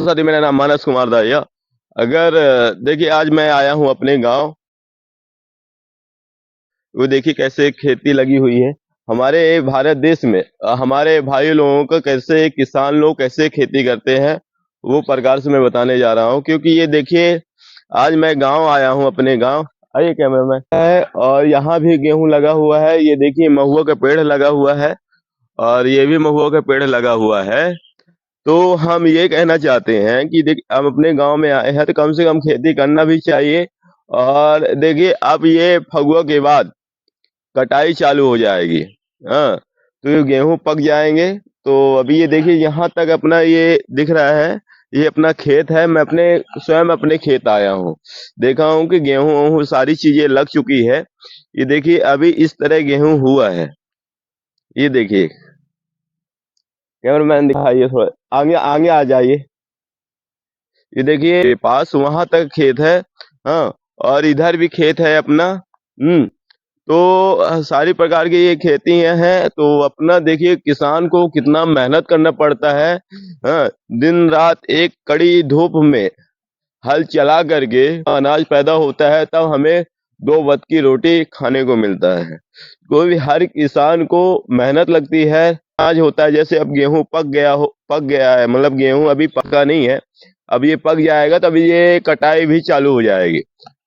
साथी, मेरा नाम मानस कुमार दाहिया। अगर देखिए, आज मैं आया हूँ अपने गांव। वो देखिए कैसे खेती लगी हुई है हमारे भारत देश में। हमारे भाई लोगों को कैसे, किसान लोग कैसे खेती करते हैं, वो प्रकार से मैं बताने जा रहा हूँ। क्योंकि ये देखिए, आज मैं गांव आया हूँ, अपने गांव। आइए कैमरा मैन है, और यहाँ भी गेहूं लगा हुआ है। ये देखिए महुआ का पेड़ लगा हुआ है, और ये भी महुआ का पेड़ लगा हुआ है। तो हम ये कहना चाहते हैं कि देखिए, हम अपने गांव में आए हैं तो कम से कम खेती करना भी चाहिए। और देखिए, अब ये फगुआ के बाद कटाई चालू हो जाएगी। हाँ, तो ये गेहूं पक जाएंगे। तो अभी ये देखिए, यहाँ तक अपना ये दिख रहा है, ये अपना खेत है। मैं अपने स्वयं अपने खेत आया हूँ, देखा हूँ कि गेहूं वहूं सारी चीजें लग चुकी है। ये देखिए, अभी इस तरह गेहूं हुआ है। ये देखिए, कैमरामैन दिखाइए, थोड़ा आगे आगे आ जाइए। ये देखिए, पास वहां तक खेत है। हाँ, और इधर भी खेत है अपना। तो सारी प्रकार की ये खेती हैं। तो अपना देखिए, किसान को कितना मेहनत करना पड़ता है। हाँ, दिन रात एक कड़ी धूप में हल चला करके अनाज पैदा होता है, तब हमें दो वक्त की रोटी खाने को मिलता है। कोई भी, हर किसान को मेहनत लगती है। आज होता है, जैसे अब गेहूं पक गया है, मतलब गेहूं अभी पका नहीं है। अब ये पक जाएगा तब ये कटाई भी चालू हो जाएगी।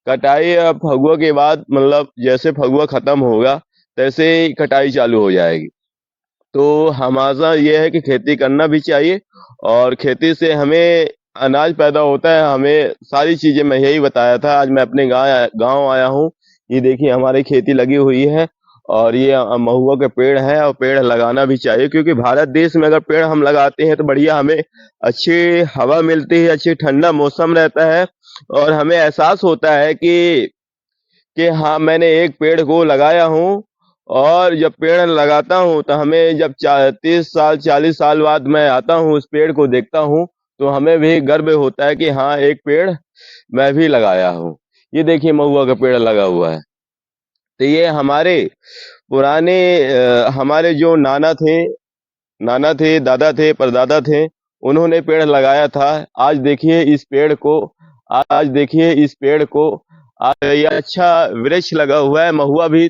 कटाई अब फगुआ के बाद, मतलब जैसे फगुआ खत्म होगा तैसे ही कटाई चालू हो जाएगी। तो हमारा ये है कि खेती करना भी चाहिए, और खेती से हमें अनाज पैदा होता है। हमें सारी चीजें, मैं यही बताया था। आज मैं अपने गांव गांव आया हूँ। ये देखिए, हमारी खेती लगी हुई है, और ये महुआ के पेड़ है, और पेड़ लगाना भी चाहिए। क्योंकि भारत देश में अगर पेड़ हम लगाते हैं तो बढ़िया, हमें अच्छी हवा मिलती है, अच्छी ठंडा मौसम रहता है। और हमें एहसास होता है कि हाँ, मैंने एक पेड़ को लगाया हूँ। और जब पेड़ लगाता हूँ तो हमें जब 30 साल 40 साल बाद मैं आता हूँ, उस पेड़ को देखता हूँ, तो हमें भी गर्व होता है कि हाँ, एक पेड़ मैं भी लगाया हूँ। ये देखिए, महुआ का पेड़ लगा हुआ है। तो ये हमारे पुराने, हमारे जो नाना थे, दादा थे, परदादा थे, उन्होंने पेड़ लगाया था। आज देखिए इस पेड़ को, आज देखिए इस पेड़ को, आज ये अच्छा वृक्ष लगा हुआ है, महुआ भी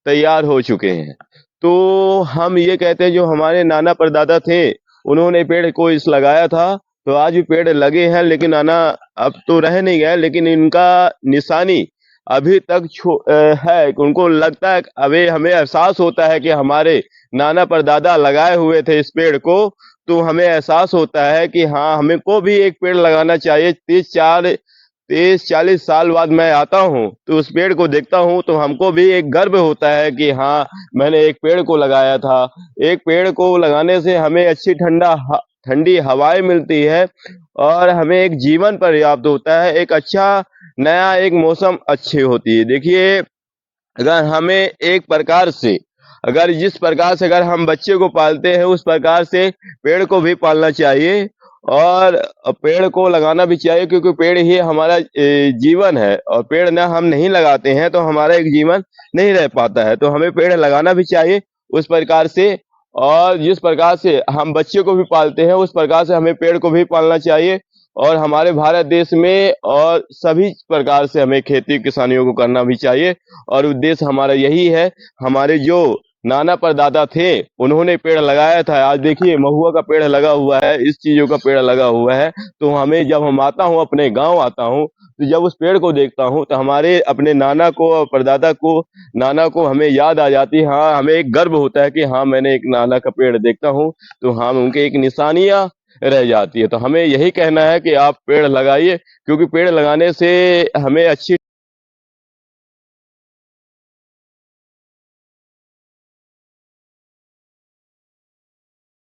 तैयार हो चुके हैं। तो हम ये कहते हैं, जो हमारे नाना परदादा थे, उन्होंने पेड़ को इस लगाया था, तो आज भी पेड़ लगे हैं। लेकिन नाना अब तो रह नहीं गए, लेकिन इनका निशानी अभी तक है। कि उनको लगता है, अभी हमें एहसास होता है कि हमारे नाना परदादा लगाए हुए थे इस पेड़ को। तो हमें एहसास होता है कि हाँ, हमें को भी एक पेड़ लगाना चाहिए। 30 40 साल बाद मैं आता हूँ तो उस पेड़ को देखता हूँ, तो हमको भी एक गर्व होता है कि हाँ, मैंने एक पेड़ को लगाया था। एक पेड़ को लगाने से हमें अच्छी ठंडी हवाएं मिलती है, और हमें एक जीवन पर्याप्त होता है। एक अच्छा नया एक मौसम अच्छी होती है। देखिए, अगर हमें एक प्रकार से, अगर जिस प्रकार से अगर हम बच्चे को पालते हैं, उस प्रकार से पेड़ को भी पालना चाहिए। और पेड़ को लगाना भी चाहिए, क्योंकि पेड़ ही हमारा जीवन है। और पेड़ ना हम नहीं लगाते हैं तो हमारा एक जीवन नहीं रह पाता है। तो हमें पेड़ लगाना भी चाहिए उस प्रकार से। और जिस प्रकार से हम बच्चे को भी पालते हैं, उस प्रकार से हमें पेड़ को भी पालना चाहिए। और हमारे भारत देश में और सभी प्रकार से हमें खेती किसानियों को करना भी चाहिए। और उद्देश्य हमारा यही है। हमारे जो नाना परदादा थे, उन्होंने पेड़ लगाया था। आज देखिए, महुआ का पेड़ लगा हुआ है, इस चीजों का पेड़ लगा हुआ है। तो हमें, जब हम आता हूँ, अपने गांव आता हूँ, तो जब उस पेड़ को देखता हूँ, तो हमारे अपने नाना को और परदादा को, नाना को हमें याद आ जाती है। हाँ, हमें एक गर्व होता है कि हाँ, मैंने एक नाना का पेड़ देखता हूँ। तो हाँ, उनके एक निशानियां रह जाती है। तो हमें यही कहना है कि आप पेड़ लगाइए, क्योंकि पेड़ लगाने से हमें अच्छी